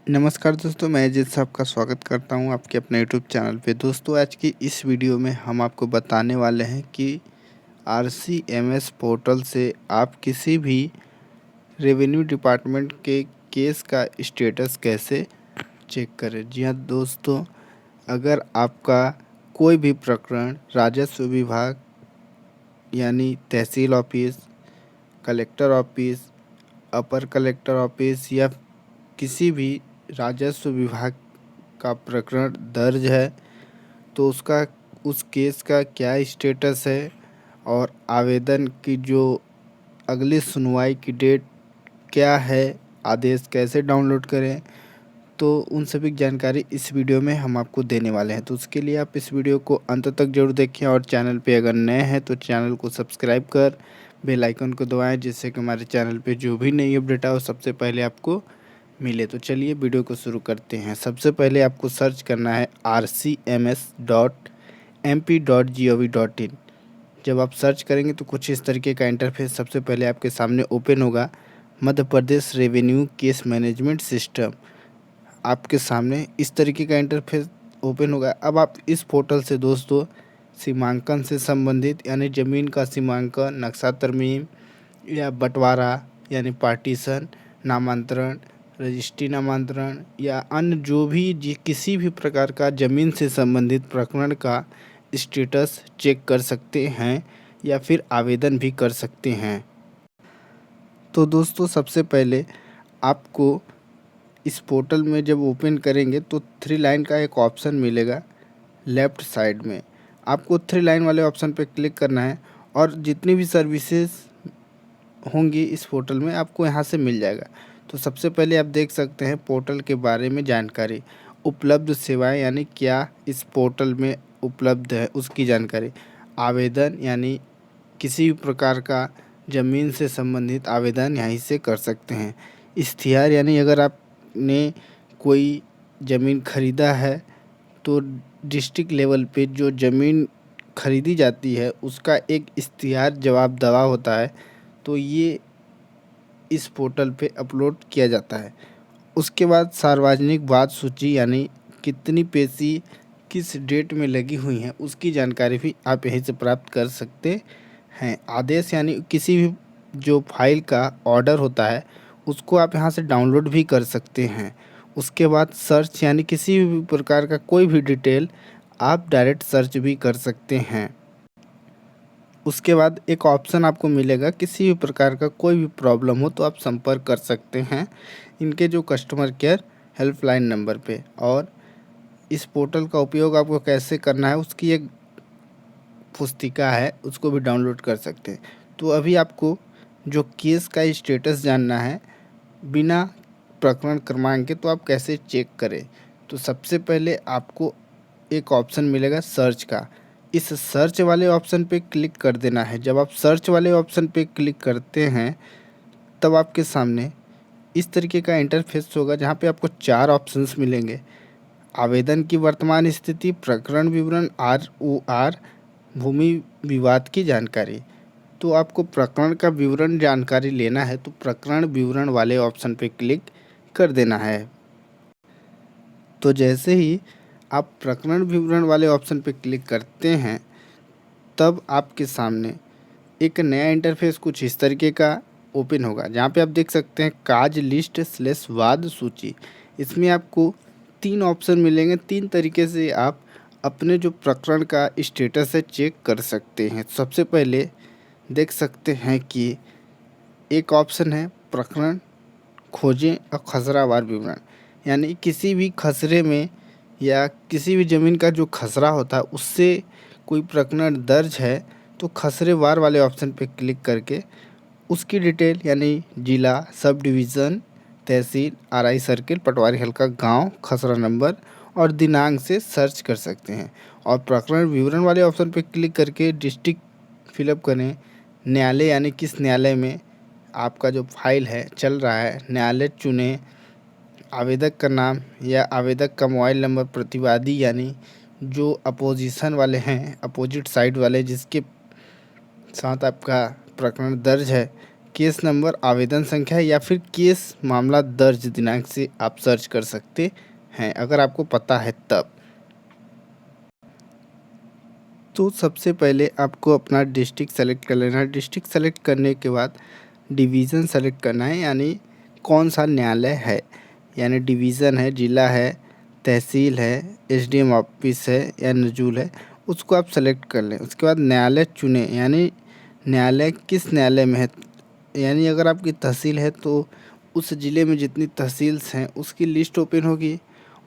नमस्कार दोस्तों, मैं अजीत साहब का स्वागत करता हूं आपके अपने यूट्यूब चैनल पे। दोस्तों, आज की इस वीडियो में हम आपको बताने वाले हैं कि आरसीएमएस पोर्टल से आप किसी भी रेवेन्यू डिपार्टमेंट के केस का स्टेटस कैसे चेक करें। जी हाँ दोस्तों, अगर आपका कोई भी प्रकरण राजस्व विभाग यानी तहसील ऑफिस, कलेक्टर ऑफिस, अपर कलेक्टर ऑफिस या किसी भी राजस्व विभाग का प्रकरण दर्ज है तो उस केस का क्या स्टेटस है और आवेदन की जो अगली सुनवाई की डेट क्या है, आदेश कैसे डाउनलोड करें, तो उन सभी जानकारी इस वीडियो में हम आपको देने वाले हैं। तो उसके लिए आप इस वीडियो को अंत तक जरूर देखें और चैनल पे अगर नए हैं तो चैनल को सब्सक्राइब कर बेल आइकन को दबाएं, जिससे कि हमारे चैनल पे जो भी नई अपडेट आए वो सबसे पहले आपको मिले। तो चलिए वीडियो को शुरू करते हैं। सबसे पहले आपको सर्च करना है rcms.mp.gov.in। जब आप सर्च करेंगे तो कुछ इस तरीके का इंटरफेस सबसे पहले आपके सामने ओपन होगा। Madhya Pradesh revenue case management system आपके सामने इस तरीके का इंटरफेस ओपन होगा। अब आप इस पोर्टल से दोस्तों सीमांकन से संबंधित यानी ज़मीन का सीमांकन, नक्शा तरमीम या बंटवारा यानी पार्टीशन, नामांतरण, रजिस्ट्री नामांतरण या अन्य जो भी किसी भी प्रकार का ज़मीन से संबंधित प्रकरण का स्टेटस चेक कर सकते हैं या फिर आवेदन भी कर सकते हैं। तो दोस्तों, सबसे पहले आपको इस पोर्टल में जब ओपन करेंगे तो 3 लाइन का एक ऑप्शन मिलेगा लेफ़्ट साइड में। आपको 3 लाइन वाले ऑप्शन पे क्लिक करना है और जितनी भी सर्विसेज होंगी इस पोर्टल में आपको यहाँ से मिल जाएगा। तो सबसे पहले आप देख सकते हैं पोर्टल के बारे में जानकारी, उपलब्ध सेवाएं यानी क्या इस पोर्टल में उपलब्ध है उसकी जानकारी, आवेदन यानी किसी भी प्रकार का ज़मीन से संबंधित आवेदन यहीं से कर सकते हैं, इश्तिहार यानी अगर आपने कोई ज़मीन खरीदा है तो डिस्ट्रिक्ट लेवल पे जो ज़मीन खरीदी जाती है उसका एक इश्तिहार जवाब दवा होता है, तो ये इस पोर्टल पे अपलोड किया जाता है। उसके बाद सार्वजनिक वाद सूची यानी कितनी पेशी किस डेट में लगी हुई हैं उसकी जानकारी भी आप यहीं से प्राप्त कर सकते हैं। आदेश यानी किसी भी जो फाइल का ऑर्डर होता है उसको आप यहाँ से डाउनलोड भी कर सकते हैं। उसके बाद सर्च यानी किसी भी प्रकार का कोई भी डिटेल आप डायरेक्ट सर्च भी कर सकते हैं। उसके बाद एक ऑप्शन आपको मिलेगा, किसी भी प्रकार का कोई भी प्रॉब्लम हो तो आप संपर्क कर सकते हैं इनके जो कस्टमर केयर हेल्पलाइन नंबर पे। और इस पोर्टल का उपयोग आपको कैसे करना है उसकी एक पुस्तिका है, उसको भी डाउनलोड कर सकते हैं। तो अभी आपको जो केस का स्टेटस जानना है बिना प्रकरण क्रमांक के, तो आप कैसे चेक करें। तो सबसे पहले आपको एक ऑप्शन मिलेगा सर्च का, इस सर्च वाले ऑप्शन पे क्लिक कर देना है। जब आप सर्च वाले ऑप्शन पे क्लिक करते हैं तब आपके सामने इस तरीके का इंटरफेस होगा जहाँ पे आपको 4 ऑप्शंस मिलेंगे। आवेदन की वर्तमान स्थिति, प्रकरण विवरण, ROR, भूमि विवाद की जानकारी। तो आपको प्रकरण का विवरण जानकारी लेना है तो प्रकरण विवरण वाले ऑप्शन पे क्लिक कर देना है। तो जैसे ही आप प्रकरण विवरण वाले ऑप्शन पे क्लिक करते हैं तब आपके सामने एक नया इंटरफेस कुछ इस तरीके का ओपन होगा, जहाँ पे आप देख सकते हैं काज लिस्ट / वाद सूची। इसमें आपको 3 ऑप्शन मिलेंगे। 3 तरीके से आप अपने जो प्रकरण का स्टेटस है चेक कर सकते हैं। सबसे पहले देख सकते हैं कि एक ऑप्शन है प्रकरण खोजें और खसरावार विवरण, यानी किसी भी खसरे में या किसी भी ज़मीन का जो खसरा होता है उससे कोई प्रकरण दर्ज है तो खसरेवार वाले ऑप्शन पे क्लिक करके उसकी डिटेल यानी जिला, सब डिवीज़न, तहसील, RI सर्किल, पटवारी हल्का, गांव, खसरा नंबर और दिनांक से सर्च कर सकते हैं। और प्रकरण विवरण वाले ऑप्शन पे क्लिक करके डिस्ट्रिक्ट फिलअप करें, न्यायालय यानी किस न्यायालय में आपका जो फाइल है चल रहा है न्यायालय चुनें, आवेदक का नाम या आवेदक का मोबाइल नंबर, प्रतिवादी यानी जो अपोजिशन वाले हैं, अपोजिट साइड वाले जिसके साथ आपका प्रकरण दर्ज है, केस नंबर, आवेदन संख्या या फिर केस मामला दर्ज दिनांक से आप सर्च कर सकते हैं, अगर आपको पता है तब। तो सबसे पहले आपको अपना डिस्ट्रिक्ट सेलेक्ट कर लेना है। डिस्ट्रिक्ट सेलेक्ट करने के बाद डिवीज़न सेलेक्ट करना है, यानी कौन सा न्यायालय है, यानी डिवीज़न है, ज़िला है, तहसील है, एसडीएम ऑफिस है या नजूल है, उसको आप सेलेक्ट कर लें। उसके बाद न्यायालय चुनें, यानी न्यायालय किस न्यायालय में है, यानी अगर आपकी तहसील है तो उस ज़िले में जितनी तहसील्स हैं उसकी लिस्ट ओपन होगी,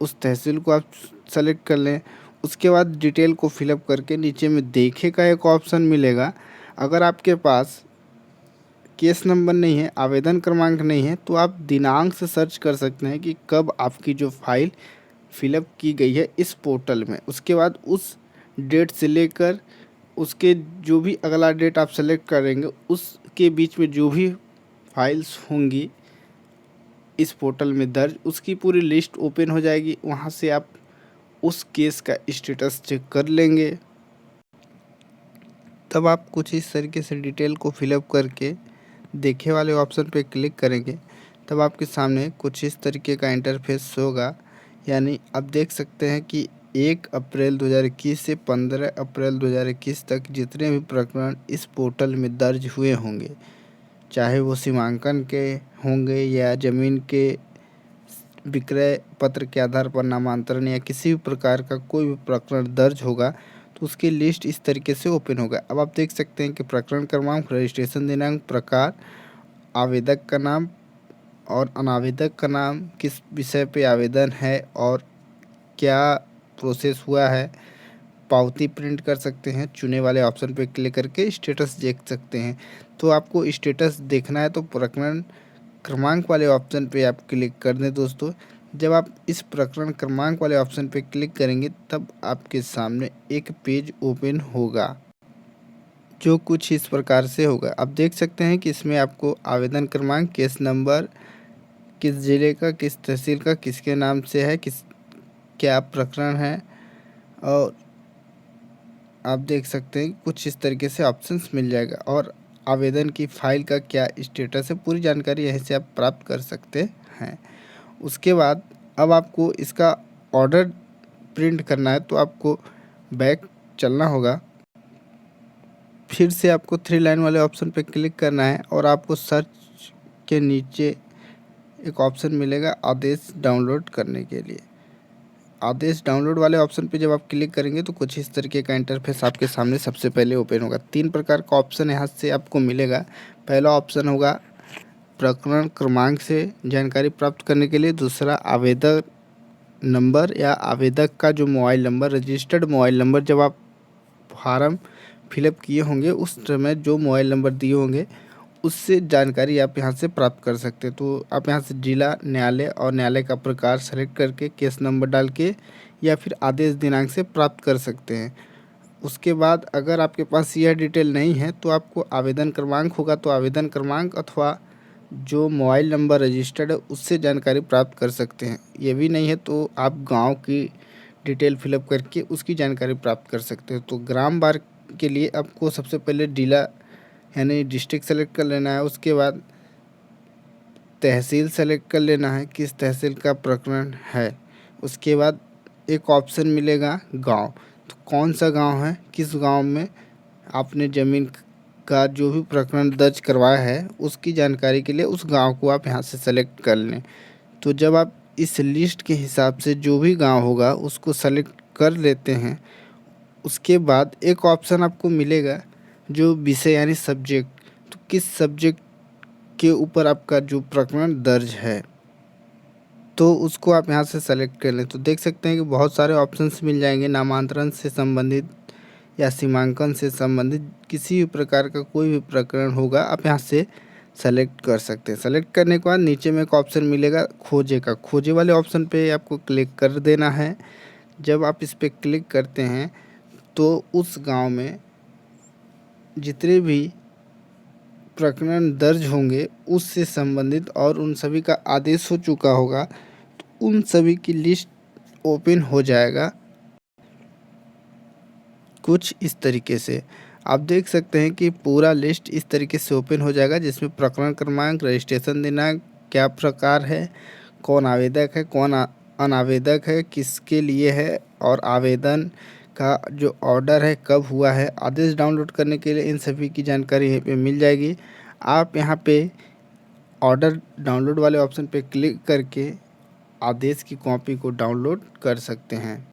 उस तहसील को आप सेलेक्ट कर लें। उसके बाद डिटेल को फिलअप करके नीचे में देखे का एक ऑप्शन मिलेगा। अगर आपके पास केस नंबर नहीं है, आवेदन क्रमांक नहीं है, तो आप दिनांक से सर्च कर सकते हैं कि कब आपकी जो फाइल फिलअप की गई है इस पोर्टल में। उसके बाद उस डेट से लेकर उसके जो भी अगला डेट आप सेलेक्ट करेंगे उसके बीच में जो भी फाइल्स होंगी इस पोर्टल में दर्ज, उसकी पूरी लिस्ट ओपन हो जाएगी। वहाँ से आप उस केस का स्टेटस चेक कर लेंगे। तब आप कुछ इस तरीके से डिटेल को फिलअप करके देखे वाले ऑप्शन पे क्लिक करेंगे, तब आपके सामने कुछ इस तरीके का इंटरफेस होगा। यानी आप देख सकते हैं कि 1 अप्रैल 2021 से 15 अप्रैल 2021 तक जितने भी प्रकरण इस पोर्टल में दर्ज हुए होंगे, चाहे वो सीमांकन के होंगे या ज़मीन के विक्रय पत्र के आधार पर नामांतरण या किसी भी प्रकार का कोई भी प्रकरण दर्ज होगा, तो उसकी लिस्ट इस तरीके से ओपन होगा। अब आप देख सकते हैं कि प्रकरण क्रमांक, रजिस्ट्रेशन दिनांक, प्रकार, आवेदक का नाम और अनावेदक का नाम, किस विषय पे आवेदन है और क्या प्रोसेस हुआ है, पावती प्रिंट कर सकते हैं। चुने वाले ऑप्शन पे क्लिक करके स्टेटस देख सकते हैं। तो आपको स्टेटस देखना है तो प्रकरण क्रमांक वाले ऑप्शन पे आप क्लिक कर दें दोस्तों। जब आप इस प्रकरण क्रमांक वाले ऑप्शन पे क्लिक करेंगे तब आपके सामने एक पेज ओपन होगा जो कुछ इस प्रकार से होगा। आप देख सकते हैं कि इसमें आपको आवेदन क्रमांक, केस नंबर, किस ज़िले का, किस तहसील का, किसके नाम से है, क्या प्रकरण है, और आप देख सकते हैं कुछ इस तरीके से ऑप्शंस मिल जाएगा। और आवेदन की फ़ाइल का क्या स्टेटस है, पूरी जानकारी यहीं से आप प्राप्त कर सकते हैं। उसके बाद अब आपको इसका ऑर्डर प्रिंट करना है तो आपको बैक चलना होगा। फिर से आपको 3 लाइन वाले ऑप्शन पे क्लिक करना है और आपको सर्च के नीचे एक ऑप्शन मिलेगा आदेश डाउनलोड करने के लिए। आदेश डाउनलोड वाले ऑप्शन पे जब आप क्लिक करेंगे तो कुछ इस तरीके का इंटरफेस आपके सामने सबसे पहले ओपन होगा। 3 प्रकार का ऑप्शन यहाँ से आपको मिलेगा। पहला ऑप्शन होगा प्रकरण क्रमांक से जानकारी प्राप्त करने के लिए। दूसरा आवेदक नंबर या आवेदक का जो mobile number, registered mobile number, जब आप फार्म फिलअप किए होंगे उस समय जो मोबाइल नंबर दिए होंगे उससे जानकारी आप यहाँ से प्राप्त कर सकते हैं। तो आप यहाँ से जिला, न्यायालय और न्यायालय का प्रकार सेलेक्ट करके केस नंबर डाल के या फिर आदेश दिनांक से प्राप्त कर सकते हैं। उसके बाद अगर आपके पास यह डिटेल नहीं है तो आपको आवेदन क्रमांक होगा तो आवेदन क्रमांक अथवा जो मोबाइल नंबर रजिस्टर्ड है उससे जानकारी प्राप्त कर सकते हैं। ये भी नहीं है तो आप गांव की डिटेल फिलअप करके उसकी जानकारी प्राप्त कर सकते हो। तो ग्राम वार के लिए आपको सबसे पहले जिला यानी डिस्ट्रिक्ट सेलेक्ट कर लेना है। उसके बाद तहसील सेलेक्ट कर लेना है, किस तहसील का प्रकरण है। उसके बाद एक ऑप्शन मिलेगा गांव, तो कौन सा गांव है, किस गांव में आपने ज़मीन का जो भी प्रकरण दर्ज करवाया है उसकी जानकारी के लिए उस गांव को आप यहाँ से सेलेक्ट कर लें। तो जब आप इस लिस्ट के हिसाब से जो भी गांव होगा उसको सेलेक्ट कर लेते हैं, उसके बाद एक ऑप्शन आपको मिलेगा जो विषय यानी सब्जेक्ट, तो किस सब्जेक्ट के ऊपर आपका जो प्रकरण दर्ज है तो उसको आप यहाँ से सेलेक्ट कर लें। तो देख सकते हैं कि बहुत सारे ऑप्शंस मिल जाएंगे। नामांतरण से संबंधित या सीमांकन से संबंधित किसी भी प्रकार का कोई भी प्रकरण होगा आप यहाँ से सेलेक्ट कर सकते हैं। सेलेक्ट करने के बाद नीचे में एक ऑप्शन मिलेगा खोजे का, खोजे वाले ऑप्शन पे आपको क्लिक कर देना है। जब आप इस पर क्लिक करते हैं तो उस गांव में जितने भी प्रकरण दर्ज होंगे उससे संबंधित और उन सभी का आदेश हो चुका होगा तो उन सभी की लिस्ट ओपन हो जाएगा कुछ इस तरीके से। आप देख सकते हैं कि पूरा लिस्ट इस तरीके से ओपन हो जाएगा, जिसमें प्रकरण क्रमांक, रजिस्ट्रेशन दिनांक, क्या प्रकार है, कौन आवेदक है, कौन अनावेदक है, किसके लिए है, और आवेदन का जो ऑर्डर है कब हुआ है। आदेश डाउनलोड करने के लिए इन सभी की जानकारी यहीं पे मिल जाएगी। आप यहाँ पे ऑर्डर डाउनलोड वाले ऑप्शन पे क्लिक करके आदेश की कॉपी को डाउनलोड कर सकते हैं।